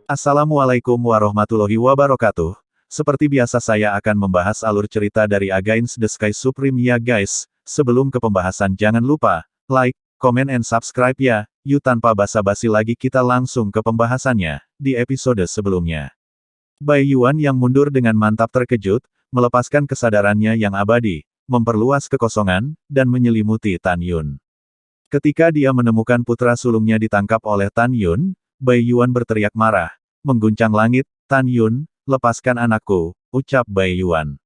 Assalamualaikum warahmatullahi wabarakatuh. Seperti biasa saya akan membahas alur cerita dari Against the Sky Supreme ya guys. Sebelum ke pembahasan jangan lupa, like, comment and subscribe ya. Yuk tanpa basa-basi lagi kita langsung ke pembahasannya, di episode sebelumnya. Bai Yuan yang mundur dengan mantap terkejut, melepaskan kesadarannya yang abadi, memperluas kekosongan, dan menyelimuti Tan Yun. Ketika dia menemukan putra sulungnya ditangkap oleh Tan Yun, Bai Yuan berteriak marah, mengguncang langit, "Tan Yun, lepaskan anakku," ucap Bai Yuan.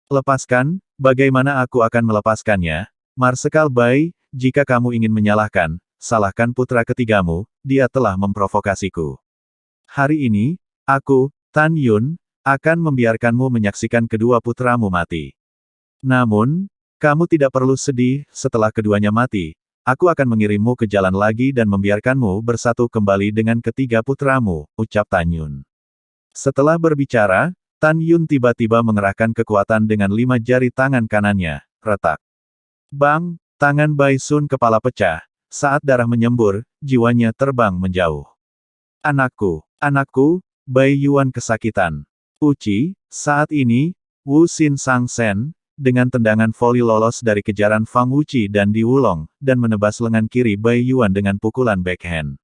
"Lepaskan? Bagaimana aku akan melepaskannya? Marsekal Bai, jika kamu ingin menyalahkan, salahkan putra ketigamu, dia telah memprovokasiku. Hari ini, aku, Tan Yun, akan membiarkanmu menyaksikan kedua putramu mati. Namun, kamu tidak perlu sedih, setelah keduanya mati, aku akan mengirimmu ke jalan lagi dan membiarkanmu bersatu kembali dengan ketiga putramu," ucap Tan Yun. Setelah berbicara, Tan Yun tiba-tiba mengerahkan kekuatan dengan 5 jari tangan kanannya, retak. Bang! Tangan Bai Sun kepala pecah. Saat darah menyembur, jiwanya terbang menjauh. "Anakku! Anakku!" Bai Yuan kesakitan. Uci, saat ini, Wu Xin Sang Sen, dengan tendangan voli lolos dari kejaran Fang Wuci dan Di Wulong, dan menebas lengan kiri Bai Yuan dengan pukulan backhand.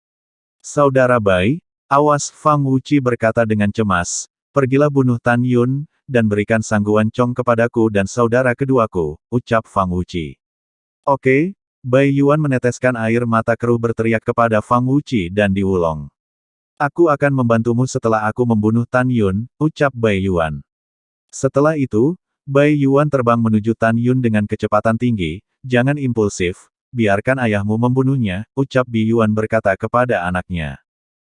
"Saudara Bai, awas!" Fang Wuci berkata dengan cemas, "Pergilah bunuh Tan Yun, dan berikan sangguan Chong kepadaku dan saudara keduaku," ucap Fang Wuci. "Oke." Bai Yuan meneteskan air mata keruh berteriak kepada Fang Wuci dan Di Wulong. "Aku akan membantumu setelah aku membunuh Tan Yun," ucap Bai Yuan. Setelah itu, Bai Yuan terbang menuju Tan Yun dengan kecepatan tinggi. "Jangan impulsif, biarkan ayahmu membunuhnya," ucap Bi Yuan berkata kepada anaknya.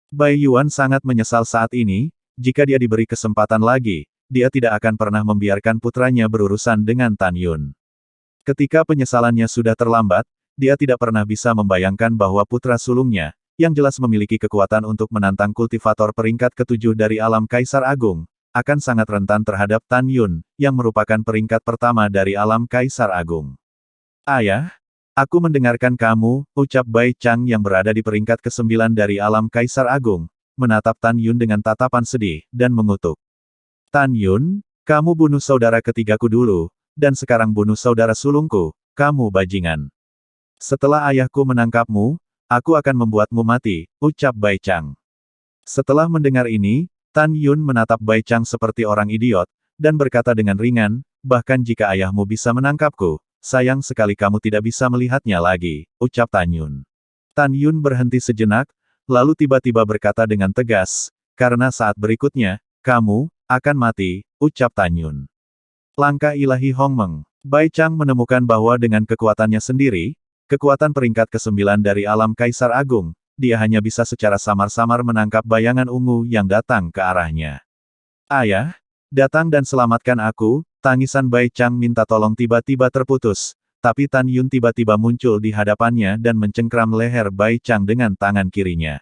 Bai Yuan sangat menyesal saat ini, jika dia diberi kesempatan lagi, dia tidak akan pernah membiarkan putranya berurusan dengan Tan Yun. Ketika penyesalannya sudah terlambat, dia tidak pernah bisa membayangkan bahwa putra sulungnya, yang jelas memiliki kekuatan untuk menantang kultivator peringkat ke-7 dari alam Kaisar Agung, akan sangat rentan terhadap Tan Yun, yang merupakan peringkat pertama dari alam Kaisar Agung. "Ayah, aku mendengarkan kamu," ucap Bai Chang yang berada di peringkat ke-9 dari alam Kaisar Agung, menatap Tan Yun dengan tatapan sedih, dan mengutuk. "Tan Yun, kamu bunuh saudara ketigaku dulu, dan sekarang bunuh saudara sulungku, kamu bajingan. Setelah ayahku menangkapmu, aku akan membuatmu mati," ucap Bai Chang. Setelah mendengar ini, Tan Yun menatap Bai Chang seperti orang idiot, dan berkata dengan ringan, "Bahkan jika ayahmu bisa menangkapku, sayang sekali kamu tidak bisa melihatnya lagi," ucap Tan Yun. Tan Yun berhenti sejenak, lalu tiba-tiba berkata dengan tegas, "Karena saat berikutnya, kamu akan mati," ucap Tan Yun. Langkah ilahi Hongmeng. Bai Chang menemukan bahwa dengan kekuatannya sendiri, kekuatan peringkat ke-9 dari alam Kaisar Agung, dia hanya bisa secara samar-samar menangkap bayangan ungu yang datang ke arahnya. "Ayah, datang dan selamatkan aku," tangisan Bai Chang minta tolong tiba-tiba terputus, tapi Tan Yun tiba-tiba muncul di hadapannya dan mencengkram leher Bai Chang dengan tangan kirinya.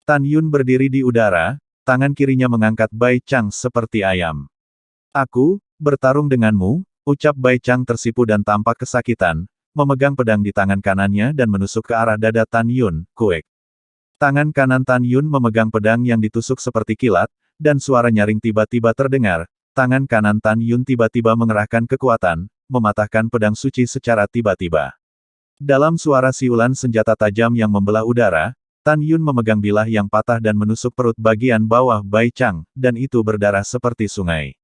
Tan Yun berdiri di udara, tangan kirinya mengangkat Bai Chang seperti ayam. "Aku, bertarung denganmu," ucap Bai Chang tersipu dan tampak kesakitan, memegang pedang di tangan kanannya dan menusuk ke arah dada Tan Yun, "Kuek." Tangan kanan Tan Yun memegang pedang yang ditusuk seperti kilat, dan suara nyaring tiba-tiba terdengar. Tangan kanan Tan Yun tiba-tiba mengerahkan kekuatan, mematahkan pedang suci secara tiba-tiba. Dalam suara siulan senjata tajam yang membelah udara, Tan Yun memegang bilah yang patah dan menusuk perut bagian bawah Bai Chang, dan itu berdarah seperti sungai.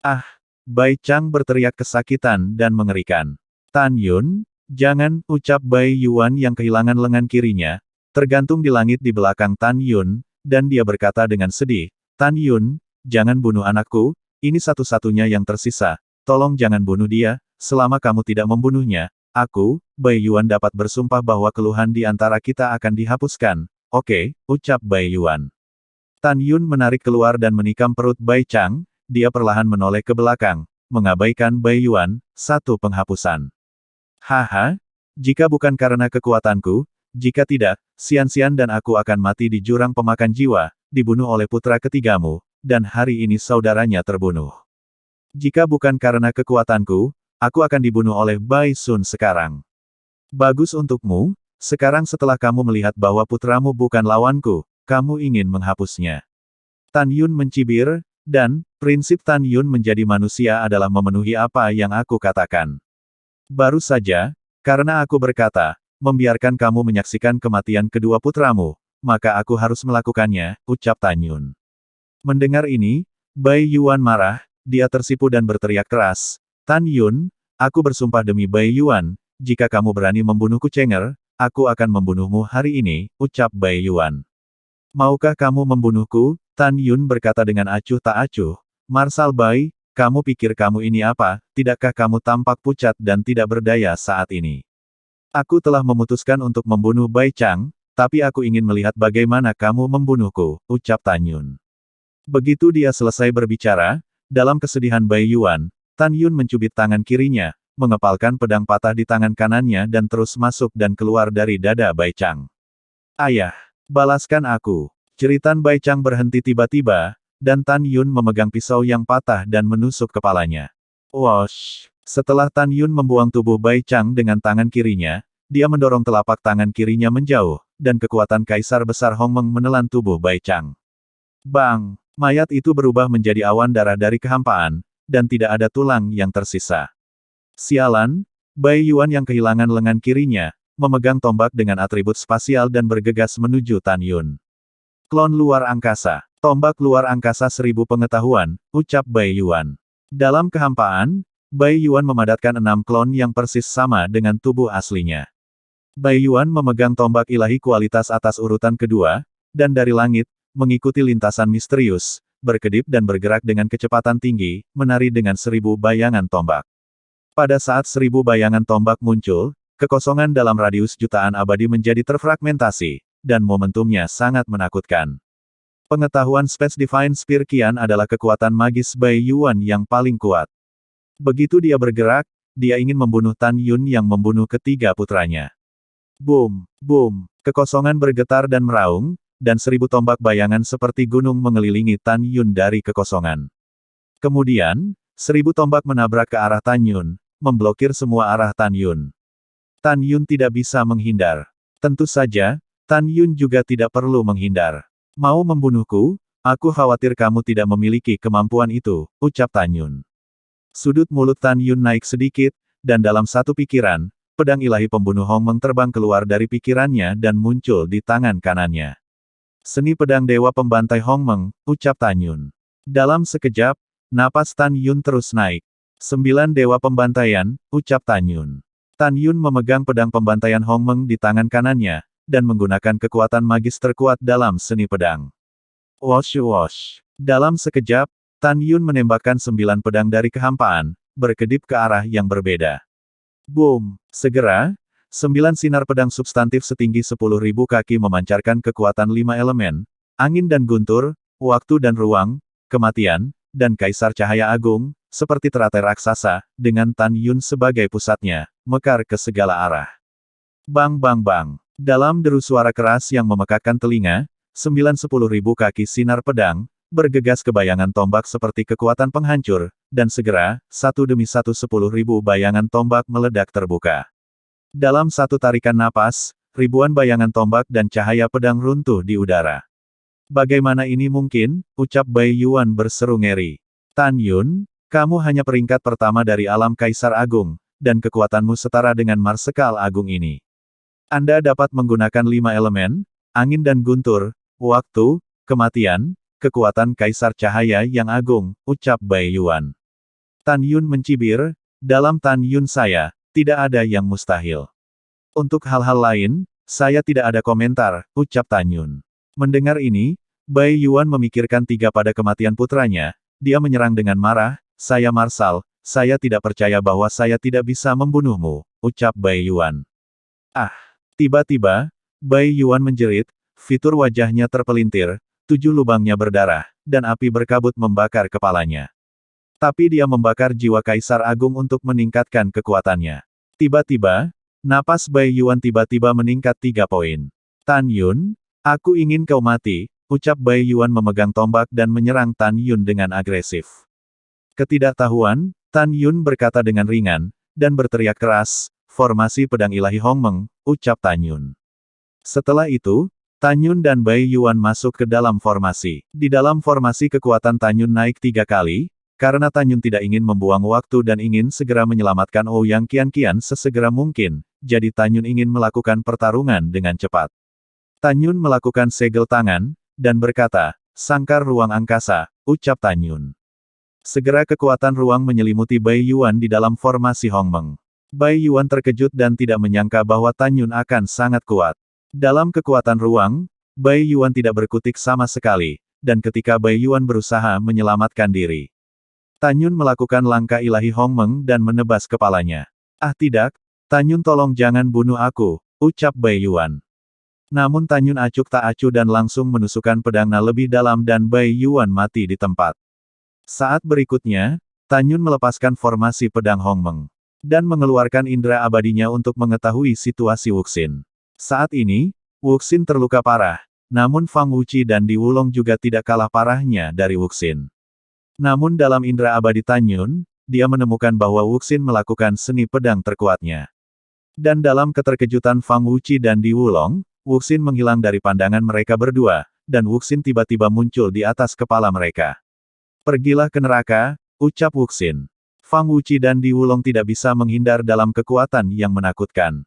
"Ah!" Bai Chang berteriak kesakitan dan mengerikan. "Tan Yun, jangan," ucap Bai Yuan yang kehilangan lengan kirinya, tergantung di langit di belakang Tan Yun, dan dia berkata dengan sedih, "Tan Yun, jangan bunuh anakku, ini satu-satunya yang tersisa, tolong jangan bunuh dia, selama kamu tidak membunuhnya, aku, Bai Yuan dapat bersumpah bahwa keluhan di antara kita akan dihapuskan." "Oke," ucap Bai Yuan. Tan Yun menarik keluar dan menikam perut Bai Chang, dia perlahan menoleh ke belakang, mengabaikan Bai Yuan, "Satu penghapusan." "Haha, jika bukan karena kekuatanku, jika tidak, Xian-Xian dan aku akan mati di jurang pemakan jiwa, dibunuh oleh putra ketigamu, dan hari ini saudaranya terbunuh. Jika bukan karena kekuatanku, aku akan dibunuh oleh Bai Sun sekarang. Bagus untukmu, sekarang setelah kamu melihat bahwa putramu bukan lawanku, kamu ingin menghapusnya. Tan Yun mencibir, dan, prinsip Tan Yun menjadi manusia adalah memenuhi apa yang aku katakan. Baru saja, karena aku berkata, membiarkan kamu menyaksikan kematian kedua putramu, maka aku harus melakukannya, ucap Tan Yun. Mendengar ini, Bai Yuan marah, dia tersipu dan berteriak keras, Tan Yun, aku bersumpah demi Bai Yuan, jika kamu berani membunuhku Cenger, aku akan membunuhmu hari ini, ucap Bai Yuan. Maukah kamu membunuhku? Tan Yun berkata dengan acuh tak acuh. Marshal Bai, kamu pikir kamu ini apa? Tidakkah kamu tampak pucat dan tidak berdaya saat ini? Aku telah memutuskan untuk membunuh Bai Chang, tapi aku ingin melihat bagaimana kamu membunuhku, ucap Tan Yun. Begitu dia selesai berbicara, dalam kesedihan Bai Yuan, Tan Yun mencubit tangan kirinya, mengepalkan pedang patah di tangan kanannya dan terus masuk dan keluar dari dada Bai Chang. Ayah! Balaskan aku. Jeritan Bai Chang berhenti tiba-tiba, dan Tan Yun memegang pisau yang patah dan menusuk kepalanya. Wosh! Setelah Tan Yun membuang tubuh Bai Chang dengan tangan kirinya, dia mendorong telapak tangan kirinya menjauh, dan kekuatan Kaisar Besar Hongmeng menelan tubuh Bai Chang. Bang! Mayat itu berubah menjadi awan darah dari kehampaan, dan tidak ada tulang yang tersisa. Sialan! Bai Yuan yang kehilangan lengan kirinya, memegang tombak dengan atribut spasial dan bergegas menuju Tan Yun. Klon luar angkasa. Tombak luar angkasa 1000 pengetahuan, ucap Bai Yuan. Dalam kehampaan, Bai Yuan memadatkan 6 klon yang persis sama dengan tubuh aslinya. Bai Yuan memegang tombak ilahi kualitas atas urutan kedua, dan dari langit, mengikuti lintasan misterius, berkedip dan bergerak dengan kecepatan tinggi, menari dengan 1000 bayangan tombak. Pada saat 1000 bayangan tombak muncul, kekosongan dalam radius jutaan abadi menjadi terfragmentasi, dan momentumnya sangat menakutkan. Pengetahuan Space Divine Spear Qian adalah kekuatan magis Bai Yuan yang paling kuat. Begitu dia bergerak, dia ingin membunuh Tan Yun yang membunuh ketiga putranya. Boom! Boom! Kekosongan bergetar dan meraung, dan 1000 tombak bayangan seperti gunung mengelilingi Tan Yun dari kekosongan. Kemudian, 1000 tombak menabrak ke arah Tan Yun, memblokir semua arah Tan Yun. Tan Yun tidak bisa menghindar. Tentu saja, Tan Yun juga tidak perlu menghindar. Mau membunuhku? Aku khawatir kamu tidak memiliki kemampuan itu, ucap Tan Yun. Sudut mulut Tan Yun naik sedikit, dan dalam satu pikiran, pedang ilahi pembunuh Hongmeng terbang keluar dari pikirannya dan muncul di tangan kanannya. Seni pedang dewa pembantai Hongmeng, ucap Tan Yun. Dalam sekejap, napas Tan Yun terus naik. 9 dewa pembantaian, ucap Tan Yun. Tan Yun memegang pedang pembantaian Hongmeng di tangan kanannya, dan menggunakan kekuatan magis terkuat dalam seni pedang. Wosh wosh. Dalam sekejap, Tan Yun menembakkan 9 pedang dari kehampaan, berkedip ke arah yang berbeda. Boom! Segera, 9 sinar pedang substantif setinggi 10.000 kaki memancarkan kekuatan 5 elemen, angin dan guntur, waktu dan ruang, kematian, dan kaisar cahaya agung, seperti teratai raksasa, dengan Tan Yun sebagai pusatnya, mekar ke segala arah. Bang bang bang. Dalam deru suara keras yang memekakkan telinga, 9-10 ribu kaki sinar pedang, bergegas ke bayangan tombak seperti kekuatan penghancur, dan segera, satu demi satu 10.000 bayangan tombak meledak terbuka. Dalam satu tarikan napas, ribuan bayangan tombak dan cahaya pedang runtuh di udara. Bagaimana ini mungkin? Ucap Bai Yuan berseru ngeri. Tan Yun, kamu hanya peringkat pertama dari alam Kaisar Agung, dan kekuatanmu setara dengan Marsekal Agung ini. Anda dapat menggunakan 5 elemen, angin dan guntur, waktu, kematian, kekuatan Kaisar Cahaya yang agung, ucap Bai Yuan. Tan Yun mencibir, dalam Tan Yun saya, tidak ada yang mustahil. Untuk hal-hal lain, saya tidak ada komentar, ucap Tan Yun. Mendengar ini, Bai Yuan memikirkan 3 pada kematian putranya, dia menyerang dengan marah, saya Marshal, saya tidak percaya bahwa saya tidak bisa membunuhmu, ucap Bai Yuan. Ah! Tiba-tiba, Bai Yuan menjerit, fitur wajahnya terpelintir, 7 lubangnya berdarah, dan api berkabut membakar kepalanya. Tapi dia membakar jiwa Kaisar Agung untuk meningkatkan kekuatannya. Tiba-tiba, napas Bai Yuan tiba-tiba meningkat 3 poin. Tan Yun, aku ingin kau mati, ucap Bai Yuan memegang tombak dan menyerang Tan Yun dengan agresif. Ketidaktahuan, Tan Yun berkata dengan ringan, dan berteriak keras, formasi pedang ilahi Hongmeng, ucap Tan Yun. Setelah itu, Tan Yun dan Bai Yuan masuk ke dalam formasi. Di dalam formasi kekuatan Tan Yun naik 3 kali, karena Tan Yun tidak ingin membuang waktu dan ingin segera menyelamatkan Ouyang Qianqian sesegera mungkin, jadi Tan Yun ingin melakukan pertarungan dengan cepat. Tan Yun melakukan segel tangan, dan berkata, "Sangkar ruang angkasa," ucap Tan Yun. Segera kekuatan ruang menyelimuti Bai Yuan di dalam formasi Hongmeng. Bai Yuan terkejut dan tidak menyangka bahwa Tan Yun akan sangat kuat. Dalam kekuatan ruang, Bai Yuan tidak berkutik sama sekali, dan ketika Bai Yuan berusaha menyelamatkan diri, Tan Yun melakukan langkah ilahi Hongmeng dan menebas kepalanya. "Ah tidak, Tan Yun tolong jangan bunuh aku," ucap Bai Yuan. Namun Tan Yun acuk tak acuh dan langsung menusukkan pedangnya lebih dalam dan Bai Yuan mati di tempat. Saat berikutnya, Tan Yun melepaskan formasi pedang Hongmeng dan mengeluarkan indera abadinya untuk mengetahui situasi Wuxin. Saat ini, Wuxin terluka parah, namun Fang Wuqi dan Di Wulong juga tidak kalah parahnya dari Wuxin. Namun dalam indera abadi Tan Yun, dia menemukan bahwa Wuxin melakukan seni pedang terkuatnya. Dan dalam keterkejutan Fang Wuqi dan Di Wulong, Wuxin menghilang dari pandangan mereka berdua, dan Wuxin tiba-tiba muncul di atas kepala mereka. "Pergilah ke neraka," ucap Wuxin. Fang Wuqi dan Di Wulong tidak bisa menghindar dalam kekuatan yang menakutkan.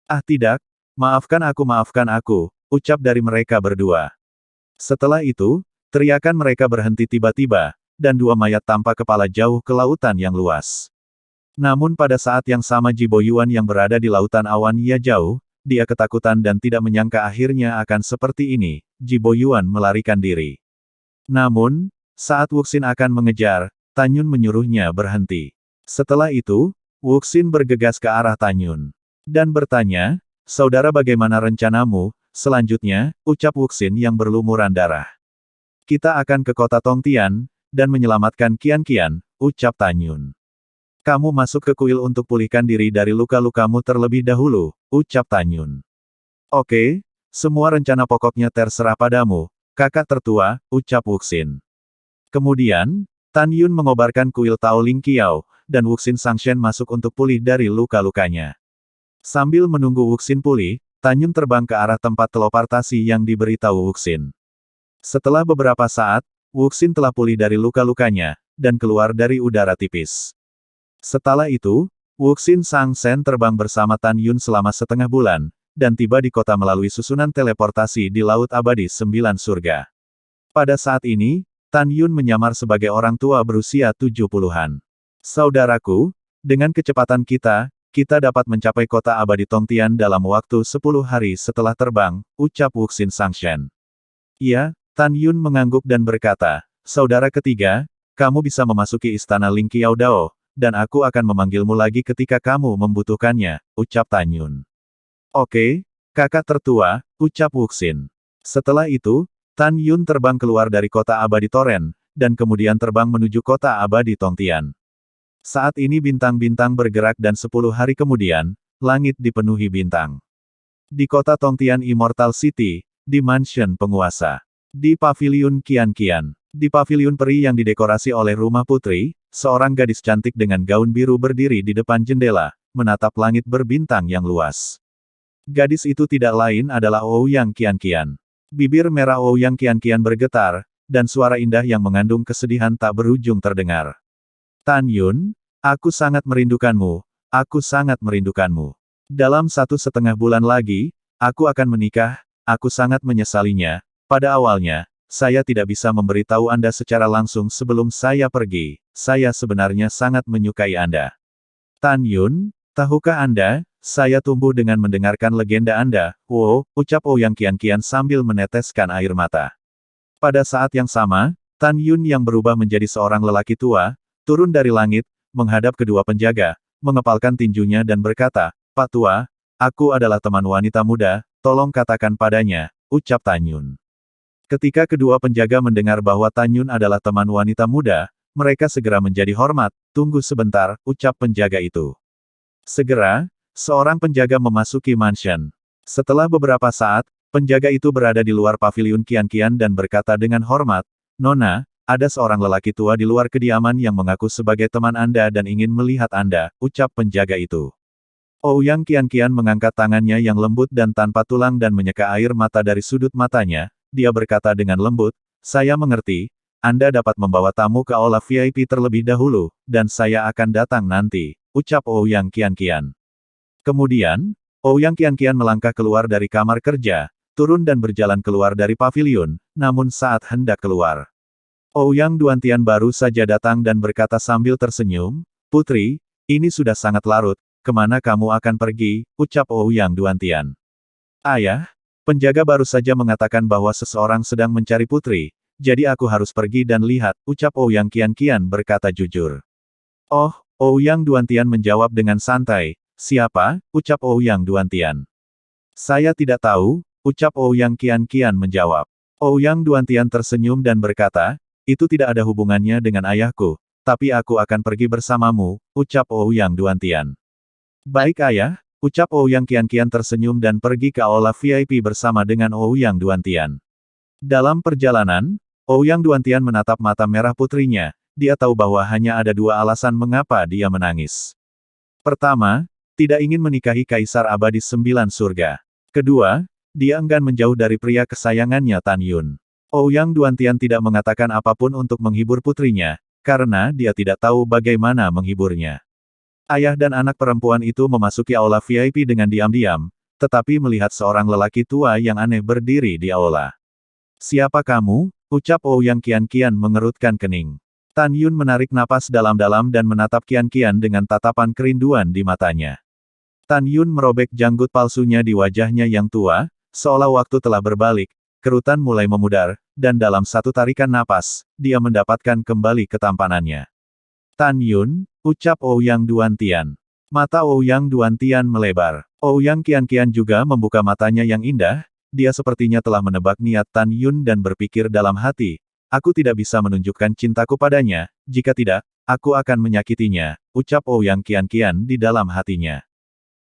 "Ah tidak, maafkan aku," ucap dari mereka berdua. Setelah itu, teriakan mereka berhenti tiba-tiba, dan dua mayat tanpa kepala jauh ke lautan yang luas. Namun pada saat yang sama Ji Boyuan yang berada di lautan awan ia jauh, dia ketakutan dan tidak menyangka akhirnya akan seperti ini, Ji Boyuan melarikan diri. Namun, saat Wuxin akan mengejar, Tan Yun menyuruhnya berhenti. Setelah itu, Wuxin bergegas ke arah Tan Yun dan bertanya, "Saudara, bagaimana rencanamu selanjutnya?" ucap Wuxin yang berlumuran darah. "Kita akan ke kota Tongtian, dan menyelamatkan Qianqian," ucap Tan Yun. "Kamu masuk ke kuil untuk pulihkan diri dari luka-lukamu terlebih dahulu," ucap Tan Yun. "Oke, semua rencana pokoknya terserah padamu, kakak tertua," ucap Wuxin. Kemudian, Tan Yun mengobarkan kuil Tao Ling Qiao, dan Wuxin Sangshen masuk untuk pulih dari luka-lukanya. Sambil menunggu Wuxin pulih, Tan Yun terbang ke arah tempat teleportasi yang diberitahu Wuxin. Setelah beberapa saat, Wuxin telah pulih dari luka-lukanya, dan keluar dari udara tipis. Setelah itu, Wuxin Sangshen terbang bersama Tan Yun selama setengah bulan, dan tiba di kota melalui susunan teleportasi di Laut Abadi 9 Surga. Pada saat ini, Tan Yun menyamar sebagai orang tua berusia 70-an. "Saudaraku, dengan kecepatan kita dapat mencapai kota abadi Tongtian dalam waktu 10 hari setelah terbang," ucap Wuxin Sangshen. "Iya," Tan Yun mengangguk dan berkata, "Saudara ketiga, kamu bisa memasuki istana Ling Qiao Dao, dan aku akan memanggilmu lagi ketika kamu membutuhkannya," ucap Tan Yun. "Oke, kakak tertua," ucap Wuxin. Setelah itu, Tan Yun terbang keluar dari kota abadi Toren, dan kemudian terbang menuju kota abadi Tongtian. Saat ini bintang-bintang bergerak dan 10 hari kemudian, langit dipenuhi bintang. Di kota Tongtian Immortal City, di mansion penguasa. Di paviliun Qianqian. Di paviliun peri yang didekorasi oleh rumah putri, seorang gadis cantik dengan gaun biru berdiri di depan jendela, menatap langit berbintang yang luas. Gadis itu tidak lain adalah Ouyang Qianqian. Bibir merah Ouyang Qianqian bergetar, dan suara indah yang mengandung kesedihan tak berujung terdengar. "Tan Yun, aku sangat merindukanmu, aku sangat merindukanmu. Dalam 1,5 bulan lagi, aku akan menikah, aku sangat menyesalinya. Pada awalnya, saya tidak bisa memberitahu Anda secara langsung sebelum saya pergi, saya sebenarnya sangat menyukai Anda. Tan Yun, tahukah Anda, saya tumbuh dengan mendengarkan legenda Anda." "Wow," ucap Ouyang Qianqian sambil meneteskan air mata. Pada saat yang sama, Tan Yun yang berubah menjadi seorang lelaki tua, turun dari langit, menghadap kedua penjaga, mengepalkan tinjunya dan berkata, "Pak Tua, aku adalah teman wanita muda, tolong katakan padanya," ucap Tan Yun. Ketika kedua penjaga mendengar bahwa Tan Yun adalah teman wanita muda, mereka segera menjadi hormat. "Tunggu sebentar," ucap penjaga itu. Segera, seorang penjaga memasuki mansion. Setelah beberapa saat, penjaga itu berada di luar paviliun Qianqian dan berkata dengan hormat, "Nona, ada seorang lelaki tua di luar kediaman yang mengaku sebagai teman Anda dan ingin melihat Anda," ucap penjaga itu. Ouyang Qianqian mengangkat tangannya yang lembut dan tanpa tulang dan menyeka air mata dari sudut matanya. Dia berkata dengan lembut, "Saya mengerti. Anda dapat membawa tamu ke aula VIP terlebih dahulu, dan saya akan datang nanti," ucap Ouyang Qianqian. Kemudian, Ouyang Qianqian melangkah keluar dari kamar kerja, turun dan berjalan keluar dari paviliun, namun saat hendak keluar, Ouyang Duantian baru saja datang dan berkata sambil tersenyum, "Putri, ini sudah sangat larut, kemana kamu akan pergi?" ucap Ouyang Duantian. "Ayah, penjaga baru saja mengatakan bahwa seseorang sedang mencari putri, jadi aku harus pergi dan lihat," ucap Ouyang Qianqian berkata jujur. "Oh," Ouyang Duantian menjawab dengan santai, "Siapa?" ucap Ouyang Duantian. "Saya tidak tahu," ucap Ouyang Qianqian menjawab. Ouyang Duantian tersenyum dan berkata, "Itu tidak ada hubungannya dengan ayahku, tapi aku akan pergi bersamamu," ucap Ouyang Duantian. "Baik ayah," ucap Ouyang Qianqian tersenyum dan pergi ke aula VIP bersama dengan Ouyang Duantian. Dalam perjalanan, Ouyang Duantian menatap mata merah putrinya. Dia tahu bahwa hanya ada dua alasan mengapa dia menangis. Pertama, tidak ingin menikahi Kaisar Abadi Sembilan Surga. Kedua, dia enggan menjauh dari pria kesayangannya Tan Yun. Ouyang Duantian tidak mengatakan apapun untuk menghibur putrinya, karena dia tidak tahu bagaimana menghiburnya. Ayah dan anak perempuan itu memasuki aula VIP dengan diam-diam, tetapi melihat seorang lelaki tua yang aneh berdiri di aula. "Siapa kamu?" ucap Ouyang Qianqian mengerutkan kening. Tan Yun menarik napas dalam-dalam dan menatap Qianqian dengan tatapan kerinduan di matanya. Tan Yun merobek janggut palsunya di wajahnya yang tua, seolah waktu telah berbalik, kerutan mulai memudar, dan dalam satu tarikan napas, dia mendapatkan kembali ketampanannya. "Tan Yun," ucap Ouyang Duantian. Mata Ouyang Duantian melebar. Ouyang Qianqian juga membuka matanya yang indah, dia sepertinya telah menebak niat Tan Yun dan berpikir dalam hati, "Aku tidak bisa menunjukkan cintaku padanya, jika tidak, aku akan menyakitinya," ucap Ouyang Qianqian di dalam hatinya.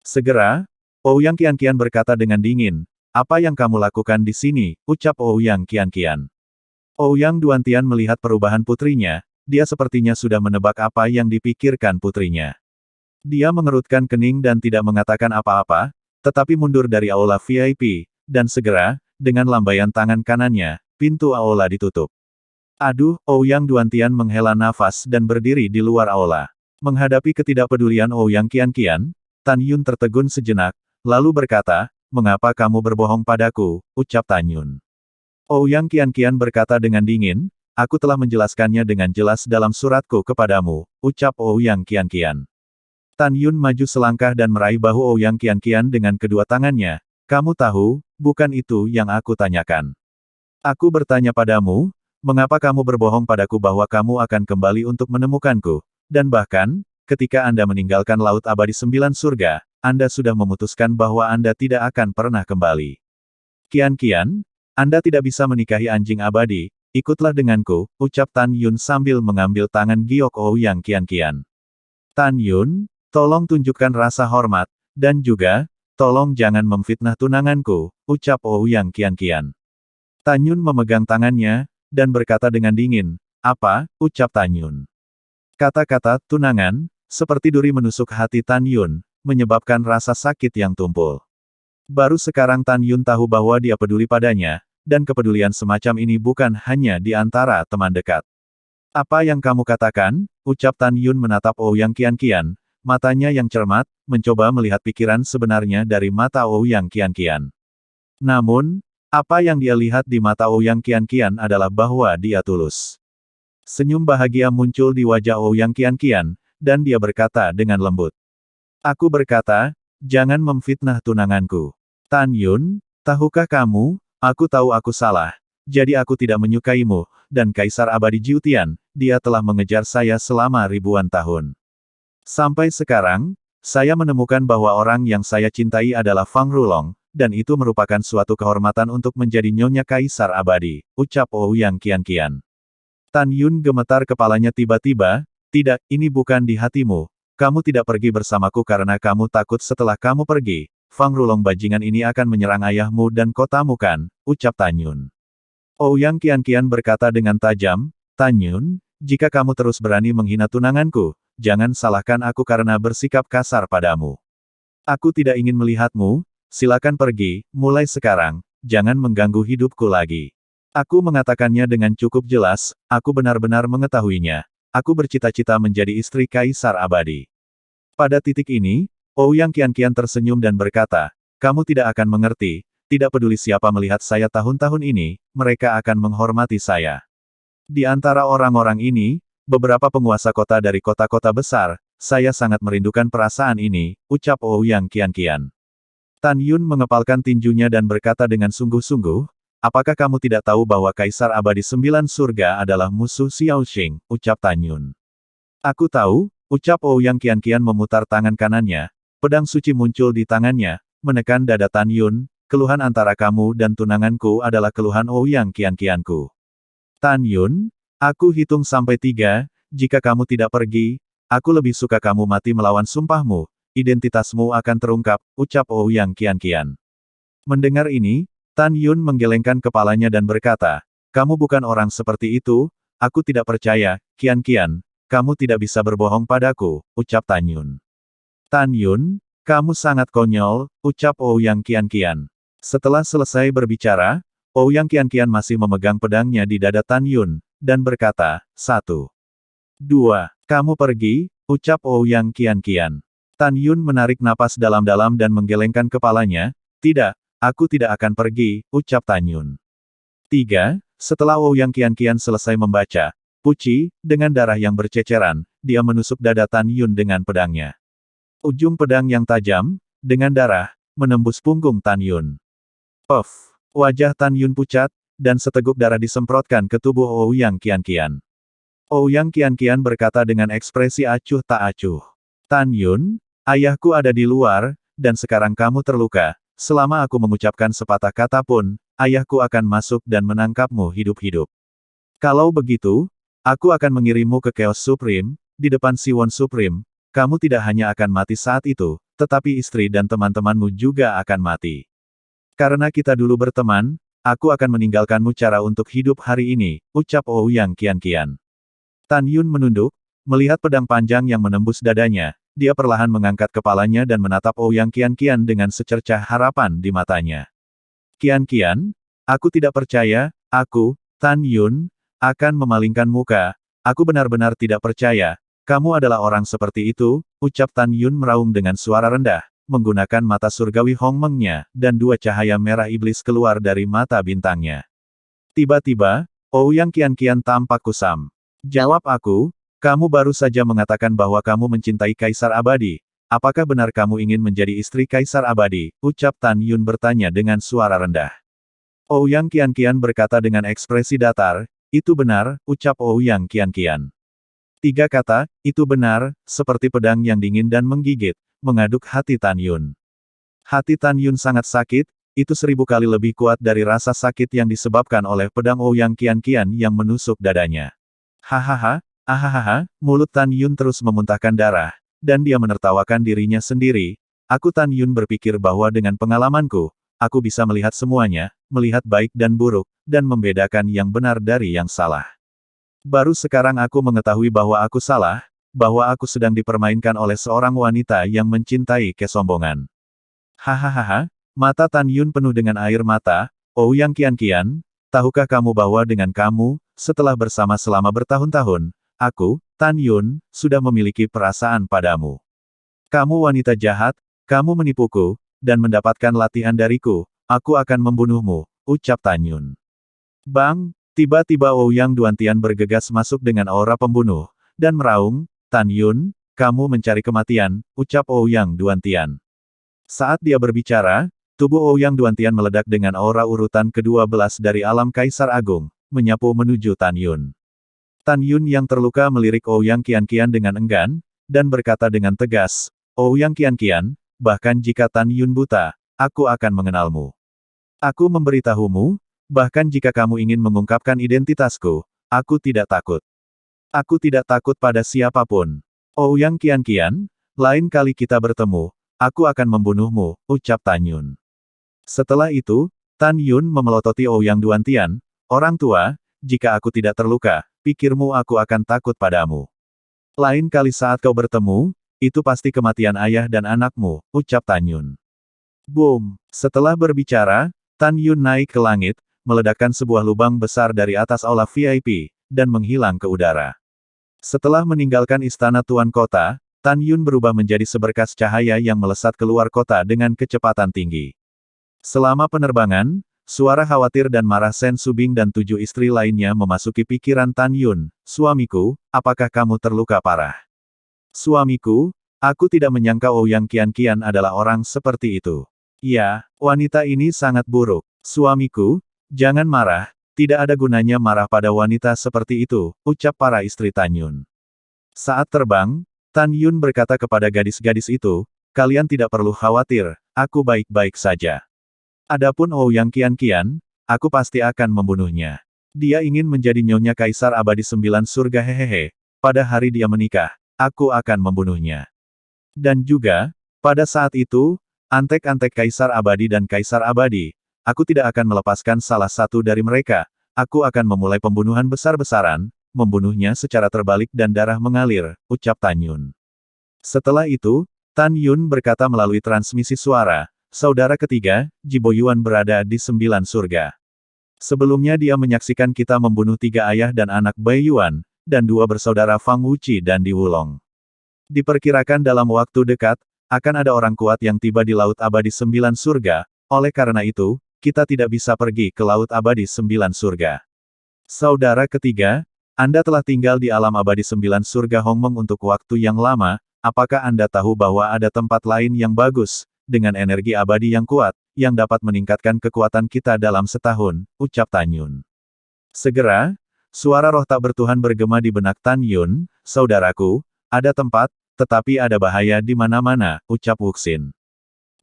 Segera, Ouyang Qianqian berkata dengan dingin, "Apa yang kamu lakukan di sini?" ucap Ouyang Qianqian. Ouyang Duantian melihat perubahan putrinya, dia sepertinya sudah menebak apa yang dipikirkan putrinya. Dia mengerutkan kening dan tidak mengatakan apa-apa, tetapi mundur dari aula VIP, dan segera, dengan lambaian tangan kanannya, pintu aula ditutup. "Aduh," Ouyang Duantian menghela nafas dan berdiri di luar aula. Menghadapi ketidakpedulian Ouyang Qianqian, Tan Yun tertegun sejenak, lalu berkata, "Mengapa kamu berbohong padaku?" ucap Tan Yun. Ouyang Qianqian berkata dengan dingin, "Aku telah menjelaskannya dengan jelas dalam suratku kepadamu," ucap Ouyang Qianqian. Tan Yun maju selangkah dan meraih bahu Ouyang Qianqian dengan kedua tangannya. "Kamu tahu, bukan itu yang aku tanyakan. Aku bertanya padamu, mengapa kamu berbohong padaku bahwa kamu akan kembali untuk menemukanku, dan bahkan, ketika Anda meninggalkan Laut Abadi Sembilan Surga, Anda sudah memutuskan bahwa Anda tidak akan pernah kembali. Qianqian, Anda tidak bisa menikahi anjing abadi, ikutlah denganku," ucap Tan Yun sambil mengambil tangan giok Ouyang Qianqian. "Tan Yun, tolong tunjukkan rasa hormat, dan juga, tolong jangan memfitnah tunanganku," ucap Ouyang Qianqian. Tan Yun memegang tangannya, dan berkata dengan dingin, "Apa?" ucap Tan Yun. Kata-kata "tunangan" seperti duri menusuk hati Tan Yun, menyebabkan rasa sakit yang tumpul. Baru sekarang Tan Yun tahu bahwa dia peduli padanya, dan kepedulian semacam ini bukan hanya di antara teman dekat. "Apa yang kamu katakan?" ucap Tan Yun menatap Ouyang Qianqian, matanya yang cermat, mencoba melihat pikiran sebenarnya dari mata Ouyang Qianqian. Namun, apa yang dia lihat di mata Ouyang Qianqian adalah bahwa dia tulus. Senyum bahagia muncul di wajah Ouyang Qianqian, dan dia berkata dengan lembut, "Aku berkata, jangan memfitnah tunanganku. Tan Yun, tahukah kamu, aku tahu aku salah, jadi aku tidak menyukaimu, dan Kaisar Abadi Jiutian, dia telah mengejar saya selama ribuan tahun. Sampai sekarang, saya menemukan bahwa orang yang saya cintai adalah Fang Rulong, dan itu merupakan suatu kehormatan untuk menjadi Nyonya Kaisar Abadi," ucap Ouyang Qianqian. Tan Yun gemetar kepalanya tiba-tiba, "Tidak, ini bukan di hatimu. Kamu tidak pergi bersamaku karena kamu takut setelah kamu pergi, Fang Rulong bajingan ini akan menyerang ayahmu dan kotamu kan," ucap Tan Yun. Ouyang Qianqian berkata dengan tajam, "Tan Yun, jika kamu terus berani menghina tunanganku, jangan salahkan aku karena bersikap kasar padamu. Aku tidak ingin melihatmu, silakan pergi, mulai sekarang, jangan mengganggu hidupku lagi. Aku mengatakannya dengan cukup jelas, aku benar-benar mengetahuinya. Aku bercita-cita menjadi istri Kaisar Abadi. Pada titik ini, Ouyang Qianqian tersenyum dan berkata, kamu tidak akan mengerti, tidak peduli siapa melihat saya tahun-tahun ini, mereka akan menghormati saya. Di antara orang-orang ini, beberapa penguasa kota dari kota-kota besar, saya sangat merindukan perasaan ini, ucap Ouyang Qianqian. Tan Yun mengepalkan tinjunya dan berkata dengan sungguh-sungguh, apakah kamu tidak tahu bahwa Kaisar Abadi Sembilan Surga adalah musuh Xiao Xing, ucap Tan Yun. Aku tahu, ucap Ouyang Qianqian memutar tangan kanannya, pedang suci muncul di tangannya, menekan dada Tan Yun, keluhan antara kamu dan tunanganku adalah keluhan Ouyang Qianqianku. Tan Yun, aku hitung sampai 3, jika kamu tidak pergi, aku lebih suka kamu mati melawan sumpahmu, identitasmu akan terungkap, ucap Ouyang Qianqian. Mendengar ini, Tan Yun menggelengkan kepalanya dan berkata, kamu bukan orang seperti itu, aku tidak percaya, Qianqian, kamu tidak bisa berbohong padaku, ucap Tan Yun. Tan Yun, kamu sangat konyol, ucap Ouyang Qianqian. Setelah selesai berbicara, Ouyang Qianqian masih memegang pedangnya di dada Tan Yun, dan berkata, 1. 2. Kamu pergi, ucap Ouyang Qianqian. Tan Yun menarik napas dalam-dalam dan menggelengkan kepalanya, tidak, aku tidak akan pergi, ucap Tan Yun. 3. Setelah Ouyang Qianqian selesai membaca, Puci, dengan darah yang berceceran, dia menusuk dada Tan Yun dengan pedangnya. Ujung pedang yang tajam, dengan darah, menembus punggung Tan Yun. Puff! Wajah Tan Yun pucat, dan seteguk darah disemprotkan ke tubuh Ouyang Qianqian. Ouyang Qianqian berkata dengan ekspresi acuh tak acuh. Tan Yun, ayahku ada di luar, dan sekarang kamu terluka. Selama aku mengucapkan sepatah kata pun, ayahku akan masuk dan menangkapmu hidup-hidup. Kalau begitu, aku akan mengirimmu ke Chaos Supreme, di depan Siwon Supreme. Kamu tidak hanya akan mati saat itu, tetapi istri dan teman-temanmu juga akan mati. Karena kita dulu berteman, aku akan meninggalkanmu cara untuk hidup hari ini, ucap Ouyang Qianqian. Tan Yun menunduk, melihat pedang panjang yang menembus dadanya. Dia perlahan mengangkat kepalanya dan menatap Ouyang Qianqian dengan secercah harapan di matanya. Qianqian, aku tidak percaya, aku, Tan Yun, akan memalingkan muka. Aku benar-benar tidak percaya. Kamu adalah orang seperti itu, ucap Tan Yun meraung dengan suara rendah, menggunakan mata surgawi Hong Mengnya, dan 2 cahaya merah iblis keluar dari mata bintangnya. Tiba-tiba, Ouyang Qianqian tampak kusam. Jawab aku, kamu baru saja mengatakan bahwa kamu mencintai Kaisar Abadi. Apakah benar kamu ingin menjadi istri Kaisar Abadi? Ucap Tan Yun bertanya dengan suara rendah. Ouyang Qianqian berkata dengan ekspresi datar, itu benar, ucap Ouyang Qianqian. 3 kata, itu benar, seperti pedang yang dingin dan menggigit, mengaduk hati Tan Yun. Hati Tan Yun sangat sakit, itu 1000 kali lebih kuat dari rasa sakit yang disebabkan oleh pedang Ouyang Qianqian yang menusuk dadanya. Hahaha. Ahahaha, mulut Tan Yun terus memuntahkan darah, dan dia menertawakan dirinya sendiri. Aku Tan Yun berpikir bahwa dengan pengalamanku, aku bisa melihat semuanya, melihat baik dan buruk, dan membedakan yang benar dari yang salah. Baru sekarang aku mengetahui bahwa aku salah, bahwa aku sedang dipermainkan oleh seorang wanita yang mencintai kesombongan. Hahaha, mata Tan Yun penuh dengan air mata. Ouyang Qianqian, tahukah kamu bahwa dengan kamu, setelah bersama selama bertahun-tahun, aku, Tan Yun, sudah memiliki perasaan padamu. Kamu wanita jahat, kamu menipuku, dan mendapatkan latihan dariku, aku akan membunuhmu, ucap Tan Yun. Bang, tiba-tiba Ouyang Duantian bergegas masuk dengan aura pembunuh, dan meraung, Tan Yun, kamu mencari kematian, ucap Ouyang Duantian. Saat dia berbicara, tubuh Ouyang Duantian meledak dengan aura urutan ke-12 dari alam Kaisar Agung, menyapu menuju Tan Yun. Tan Yun yang terluka melirik Ouyang Qianqian dengan enggan, dan berkata dengan tegas, Ouyang Qianqian, bahkan jika Tan Yun buta, aku akan mengenalmu. Aku memberitahumu, bahkan jika kamu ingin mengungkapkan identitasku, aku tidak takut. Aku tidak takut pada siapapun. Ouyang Qianqian, lain kali kita bertemu, aku akan membunuhmu, ucap Tan Yun. Setelah itu, Tan Yun memelototi Ouyang Duantian, orang tua, jika aku tidak terluka, pikirmu aku akan takut padamu. Lain kali saat kau bertemu, itu pasti kematian ayah dan anakmu, ucap Tan Yun. Boom! Setelah berbicara, Tan Yun naik ke langit, meledakkan sebuah lubang besar dari atas aula VIP, dan menghilang ke udara. Setelah meninggalkan istana Tuan Kota, Tan Yun berubah menjadi seberkas cahaya yang melesat keluar kota dengan kecepatan tinggi. Selama penerbangan, suara khawatir dan marah Sen Subing dan 7 istri lainnya memasuki pikiran Tan Yun. Suamiku, apakah kamu terluka parah? Suamiku, aku tidak menyangka Ouyang Qianqian adalah orang seperti itu. Ya, wanita ini sangat buruk. Suamiku, jangan marah, tidak ada gunanya marah pada wanita seperti itu, ucap para istri Tan Yun. Saat terbang, Tan Yun berkata kepada gadis-gadis itu, kalian tidak perlu khawatir, aku baik-baik saja. Adapun Ouyang Qianqian, aku pasti akan membunuhnya. Dia ingin menjadi nyonya kaisar abadi 9 surga hehehe. Pada hari dia menikah, aku akan membunuhnya. Dan juga, pada saat itu, antek-antek kaisar abadi dan kaisar abadi, aku tidak akan melepaskan salah satu dari mereka, aku akan memulai pembunuhan besar-besaran, membunuhnya secara terbalik dan darah mengalir, ucap Tan Yun. Setelah itu, Tan Yun berkata melalui transmisi suara, saudara ketiga, Jibo Yuan berada di 9 surga. Sebelumnya dia menyaksikan kita membunuh 3 ayah dan anak Bai Yuan, dan 2 bersaudara Fang Wuqi dan Di Wulong. Diperkirakan dalam waktu dekat, akan ada orang kuat yang tiba di Laut Abadi 9 surga, oleh karena itu, kita tidak bisa pergi ke Laut Abadi 9 surga. Saudara ketiga, Anda telah tinggal di alam abadi 9 surga Hongmeng untuk waktu yang lama, apakah Anda tahu bahwa ada tempat lain yang bagus, dengan energi abadi yang kuat, yang dapat meningkatkan kekuatan kita dalam setahun, ucap Tan Yun. Segera, suara roh tak bertuhan bergema di benak Tan Yun, saudaraku, ada tempat, tetapi ada bahaya di mana-mana, ucap Wuxin.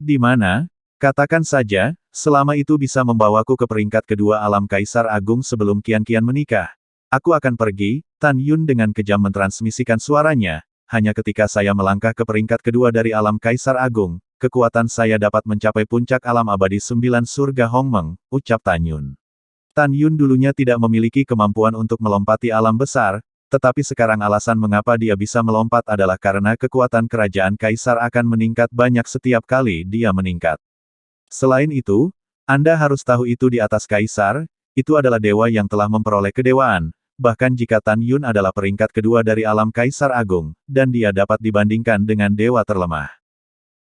Di mana? Katakan saja, selama itu bisa membawaku ke peringkat kedua alam Kaisar Agung sebelum Qianqian menikah. Aku akan pergi, Tan Yun dengan kejam mentransmisikan suaranya, hanya ketika saya melangkah ke peringkat kedua dari alam Kaisar Agung, kekuatan saya dapat mencapai puncak alam abadi 9 surga Hongmeng, ucap Tan Yun. Tan Yun dulunya tidak memiliki kemampuan untuk melompati alam besar, tetapi sekarang alasan mengapa dia bisa melompat adalah karena kekuatan kerajaan Kaisar akan meningkat banyak setiap kali dia meningkat. Selain itu, Anda harus tahu itu di atas Kaisar, itu adalah dewa yang telah memperoleh kedewaan, bahkan jika Tan Yun adalah peringkat kedua dari alam Kaisar Agung, dan dia dapat dibandingkan dengan dewa terlemah.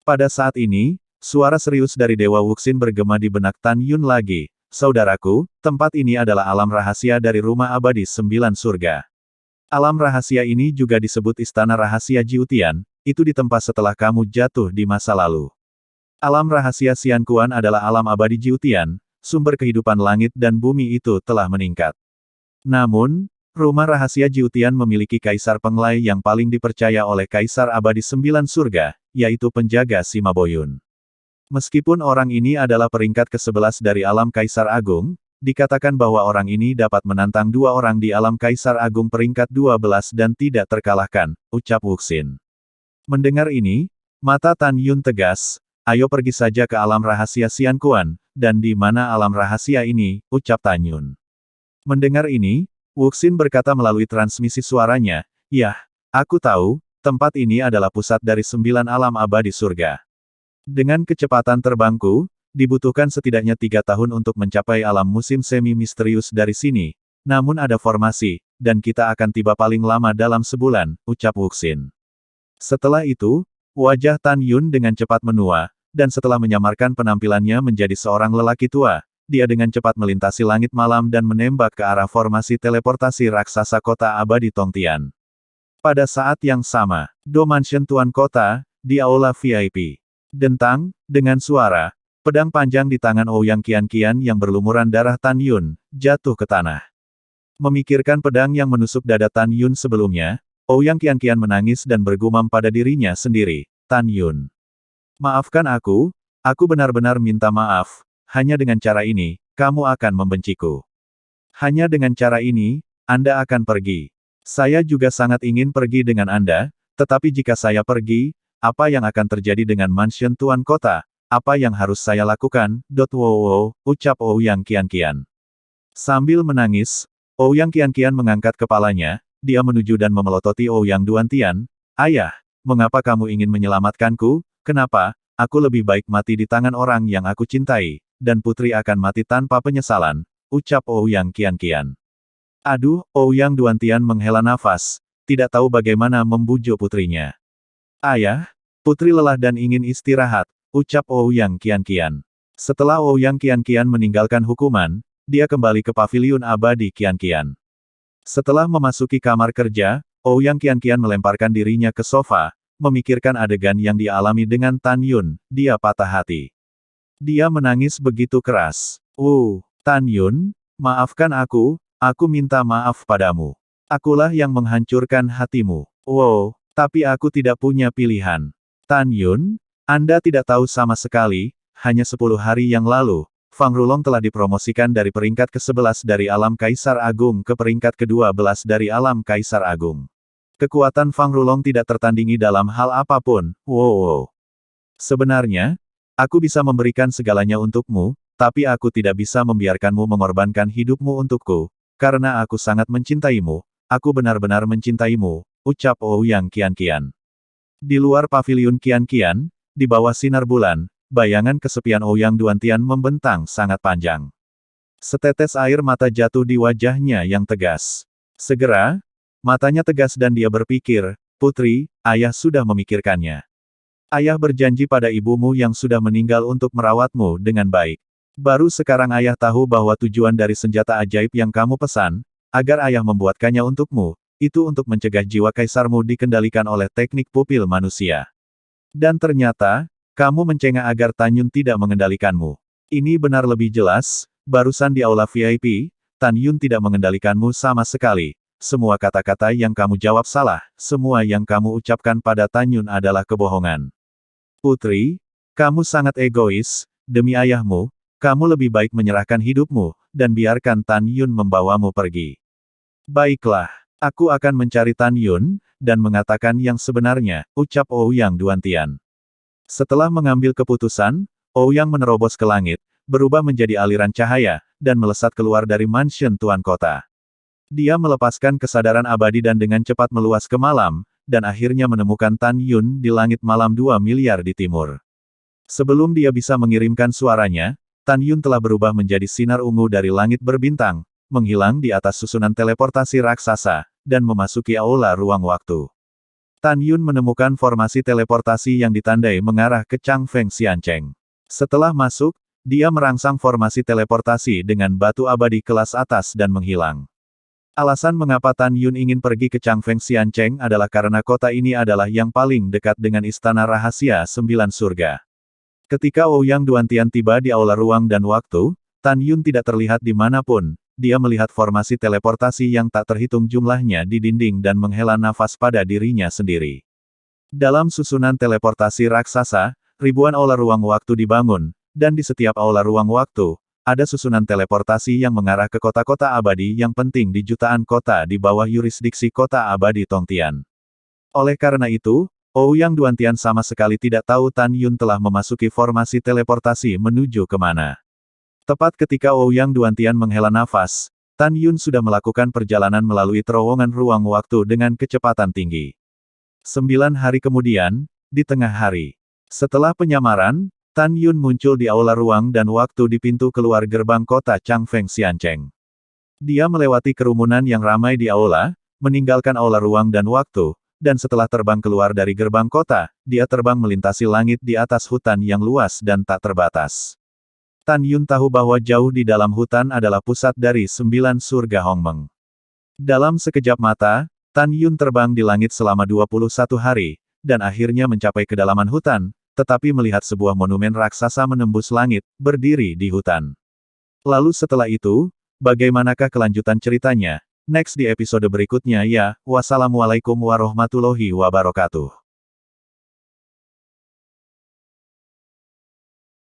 Pada saat ini, suara serius dari Dewa Wuxin bergema di benak Tan Yun lagi, saudaraku, tempat ini adalah alam rahasia dari rumah abadi 9 surga. Alam rahasia ini juga disebut Istana Rahasia Jiutian, itu ditempa setelah kamu jatuh di masa lalu. Alam rahasia Xianquan adalah alam abadi Jiutian, sumber kehidupan langit dan bumi itu telah meningkat. Namun, rumah rahasia Jiutian memiliki kaisar penglai yang paling dipercaya oleh kaisar abadi 9 surga, yaitu penjaga Sima Boyun. Meskipun orang ini adalah peringkat ke-11 dari alam Kaisar Agung, dikatakan bahwa orang ini dapat menantang 2 orang di alam Kaisar Agung peringkat 12 dan tidak terkalahkan, ucap Wuxin. Mendengar ini, mata Tan Yun tegas, ayo pergi saja ke alam rahasia Xianquan, dan di mana alam rahasia ini, ucap Tan Yun. Mendengar ini, Wuxin berkata melalui transmisi suaranya, yah, aku tahu, tempat ini adalah pusat dari 9 alam abadi surga. Dengan kecepatan terbangku, dibutuhkan setidaknya 3 tahun untuk mencapai alam musim semi-misterius dari sini, namun ada formasi, dan kita akan tiba paling lama dalam sebulan, ucap Wuxin. Setelah itu, wajah Tan Yun dengan cepat menua, dan setelah menyamarkan penampilannya menjadi seorang lelaki tua, dia dengan cepat melintasi langit malam dan menembak ke arah formasi teleportasi raksasa kota abadi Tongtian. Pada saat yang sama, Do Mansion Tuan Kota, di aula VIP. Dentang, dengan suara, pedang panjang di tangan Ouyang Qianqian yang berlumuran darah Tan Yun, jatuh ke tanah. Memikirkan pedang yang menusuk dada Tan Yun sebelumnya, Ouyang Qianqian menangis dan bergumam pada dirinya sendiri, Tan Yun. Maafkan aku benar-benar minta maaf, hanya dengan cara ini, kamu akan membenciku. Hanya dengan cara ini, Anda akan pergi. Saya juga sangat ingin pergi dengan Anda, tetapi jika saya pergi, apa yang akan terjadi dengan mansion Tuan Kota? Apa yang harus saya lakukan? Wow, ucap Ouyang Qianqian. Sambil menangis, Ouyang Qianqian mengangkat kepalanya, dia menuju dan memelototi Ouyang Duantian. Ayah, mengapa kamu ingin menyelamatkanku? Kenapa? Aku lebih baik mati di tangan orang yang aku cintai, dan putri akan mati tanpa penyesalan, ucap Ouyang Qianqian. Aduh, Ouyang Duantian menghela nafas, tidak tahu bagaimana membujuk putrinya. Ayah, putri lelah dan ingin istirahat, ucap Ouyang Qianqian. Setelah Ouyang Qianqian meninggalkan hukuman, dia kembali ke paviliun abadi Qianqian. Setelah memasuki kamar kerja, Ouyang Qianqian melemparkan dirinya ke sofa, memikirkan adegan yang dia alami dengan Tan Yun, dia patah hati. Dia menangis begitu keras. Tan Yun, maafkan aku minta maaf padamu. Akulah yang menghancurkan hatimu. Tapi aku tidak punya pilihan. Tan Yun, Anda tidak tahu sama sekali, hanya 10 hari yang lalu, Fang Rulong telah dipromosikan dari peringkat ke-11 dari Alam Kaisar Agung ke peringkat ke-12 dari Alam Kaisar Agung. Kekuatan Fang Rulong tidak tertandingi dalam hal apapun. Sebenarnya, aku bisa memberikan segalanya untukmu, tapi aku tidak bisa membiarkanmu mengorbankan hidupmu untukku, karena aku sangat mencintaimu, aku benar-benar mencintaimu, ucap Ouyang Qianqian. Di luar paviliun Qianqian, di bawah sinar bulan, bayangan kesepian Ouyang Duantian membentang sangat panjang. Setetes air mata jatuh di wajahnya yang tegas. Segera, matanya tegas dan dia berpikir, putri, ayah sudah memikirkannya. Ayah berjanji pada ibumu yang sudah meninggal untuk merawatmu dengan baik. Baru sekarang ayah tahu bahwa tujuan dari senjata ajaib yang kamu pesan, agar ayah membuatkannya untukmu, itu untuk mencegah jiwa kaisarmu dikendalikan oleh teknik pupil manusia. Dan ternyata, kamu mencengah agar Tan Yun tidak mengendalikanmu. Ini benar lebih jelas, barusan di aula VIP, Tan Yun tidak mengendalikanmu sama sekali. Semua kata-kata yang kamu jawab salah, semua yang kamu ucapkan pada Tan Yun adalah kebohongan. Putri, kamu sangat egois, demi ayahmu, kamu lebih baik menyerahkan hidupmu, dan biarkan Tan Yun membawamu pergi. Baiklah, aku akan mencari Tan Yun, dan mengatakan yang sebenarnya, ucap Ouyang Duantian. Setelah mengambil keputusan, Ouyang menerobos ke langit, berubah menjadi aliran cahaya, dan melesat keluar dari mansion Tuan Kota. Dia melepaskan kesadaran abadi dan dengan cepat meluas ke malam, dan akhirnya menemukan Tan Yun di langit malam 2 miliar di timur. Sebelum dia bisa mengirimkan suaranya, Tan Yun telah berubah menjadi sinar ungu dari langit berbintang, menghilang di atas susunan teleportasi raksasa, dan memasuki aula ruang waktu. Tan Yun menemukan formasi teleportasi yang ditandai mengarah ke Changfeng Xiancheng. Setelah masuk, dia merangsang formasi teleportasi dengan batu abadi kelas atas dan menghilang. Alasan mengapa Tan Yun ingin pergi ke Changfeng Xiancheng adalah karena kota ini adalah yang paling dekat dengan Istana Rahasia Sembilan Surga. Ketika Ouyang Duantian tiba di aula ruang dan waktu, Tan Yun tidak terlihat di manapun, dia melihat formasi teleportasi yang tak terhitung jumlahnya di dinding dan menghela nafas pada dirinya sendiri. Dalam susunan teleportasi raksasa, ribuan aula ruang waktu dibangun, dan di setiap aula ruang waktu, ada susunan teleportasi yang mengarah ke kota-kota abadi yang penting di jutaan kota di bawah yurisdiksi kota abadi Tongtian. Oleh karena itu, Ouyang Duantian sama sekali tidak tahu Tan Yun telah memasuki formasi teleportasi menuju kemana. Tepat ketika Ouyang Duantian menghela nafas, Tan Yun sudah melakukan perjalanan melalui terowongan ruang waktu dengan kecepatan tinggi. 9 hari kemudian, di tengah hari. Setelah penyamaran, Tan Yun muncul di aula ruang dan waktu di pintu keluar gerbang kota Changfeng Xiancheng. Dia melewati kerumunan yang ramai di aula, meninggalkan aula ruang dan waktu, dan setelah terbang keluar dari gerbang kota, dia terbang melintasi langit di atas hutan yang luas dan tak terbatas. Tan Yun tahu bahwa jauh di dalam hutan adalah pusat dari 9 surga Hongmeng. Dalam sekejap mata, Tan Yun terbang di langit selama 21 hari, dan akhirnya mencapai kedalaman hutan, tetapi melihat sebuah monumen raksasa menembus langit, berdiri di hutan. Lalu setelah itu, bagaimanakah kelanjutan ceritanya? Next di episode berikutnya ya, wassalamualaikum warahmatullahi wabarakatuh.